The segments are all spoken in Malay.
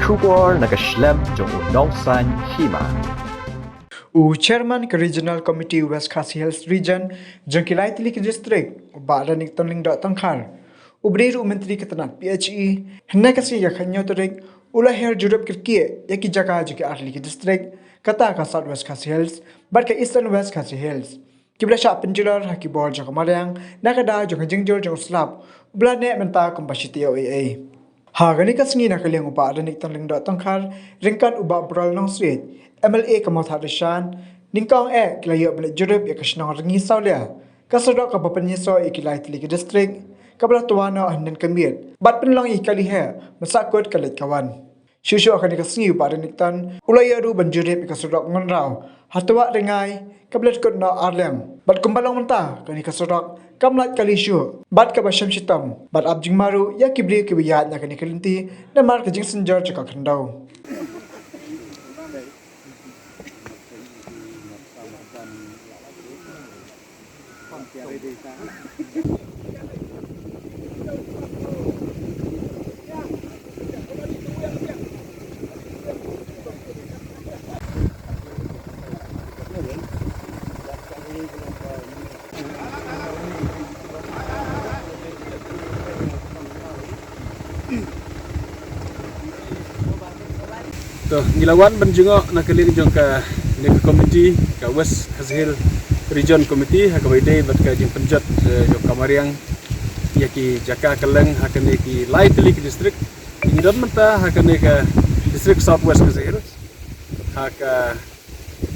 Shubor nakaslem jong udongsan hima. Chairman ke Regional Committee West Khasi Hills Region jengkilai tilik district baranik tonling dot tangkar. Ubreru Menteri Ketenat PHE hendak kasih ya kanyo torik ulah her jurup kirkie yaki jaga juga ahli ke district kata ka South West Khasi Hills bar ke Eastern West Khasi Hills. Kibla syak penjular haki bor jaka mariang nakada jong jengjor jong slap ublane menta kompasiti OAA. Hagani kasngi nakaliang upa adanik tonling dot tangkar ringkan uba bral nong street MLA Kamal Harishan ningkang kilayo balik jurup ya kasnong ringi saulia kasodok ka papanyiso ikilai tilik district kabla tuwana ahnan kamir bat penlong ikali he masakut kalit kawan syusyu akan dikasngi upa adaniktan ulayaru banjurip ikasodok ngonrau hatwa ringai kabla kut no arlem bat kumbalong mentah kani kasodok kamlat kali syu bat ka basham shitam bat abjing maru ya kibri kibiyat na kani kalinti na mar kajing senjar jaka kendau. So, Gilawan benjengok nak kali jong ke komiti ke West Khasi Hills Region Committee hak baide bat ka jing penjat jong kamariang yaki jaka keleng hak ne ki lai telik district ini don menta hak ne ke district South West Khasi Hills hak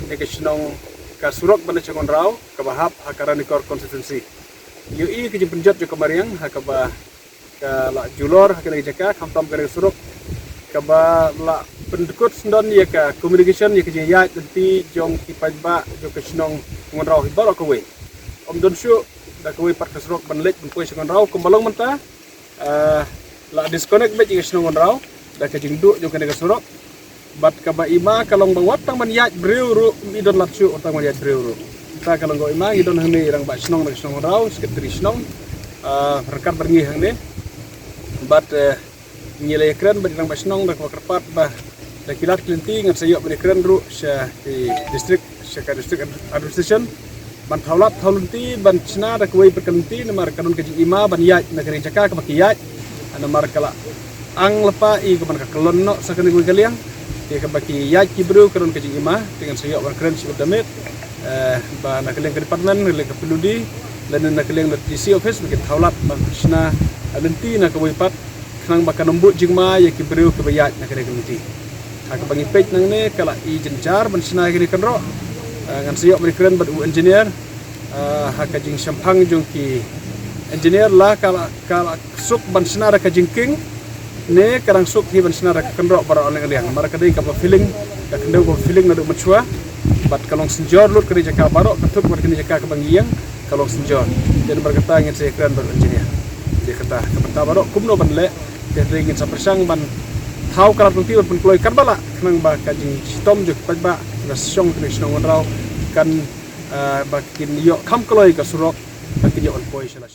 ne ke shnong ka surok bana changon rau ka bahap hak ranikor constituency yu i ke jing penjat jong kamariang hak ba ka la julor hak ne jaka kamtam ka surok ka ba la pendekut sendon ya ka communication ya ke ya nanti jong ki pajba jong ke snong ngon raw hibar ko we om don shu da ko we pat kasrok banlek ben poy ngon raw kumbalong menta la disconnect be jing snong ngon raw da ke jing du jong ke kasrok bat ka ba ima kalong bang watang man ya breu ru idon lat shu otang man ya breu ru ta kalong go ima idon hang ni rang ba snong da snong raw sekretari snong rekat berngi hang ni bat nyilai keren berdang basnong dak wakerpat bah dak kilat kelinti ngan sayok beri keren ru sya di district administration ban thaulat thaulunti ban chna dak wei perkenti namar kanun ke ima ban yaj negeri jaka ke bakiyaj namar kala ang lepa i ke ban ka kelon no sakani gue kaliang ke baki yaj kibru kanun ke ima dengan sayok ban keren sibut damit ba nak kaliang ke department le ke peludi dan nak kaliang le DC office bagi thaulat ban chna alenti nak wei pat nang baka nembut jingma ya ki beriu ke bayat nak kena kemiti hak bangi page nang ne kala i jencar ban sina kini kenro ngan siok beri keren bad engineer hak jing sampang jong ki engineer la kala suk ban sina ka jingking ne karang suk hi ban sina ka kenro bara oleh liang mara kadai ka feeling ka kendau ko feeling na do machua bat kalong senjor lut keri jaka barok ketuk bar kini jaka ka bangiang kalong senjor dan berkata ngin saya keren bad engineer dia kata kementar barok kumno ban le dia ringin sapersang ban thau kalat nanti ban ploi karbala nang ba kajing stom juk pajba na syong krishnong raw kan bakin yo kam kloi ka surok bakin yo on poi shala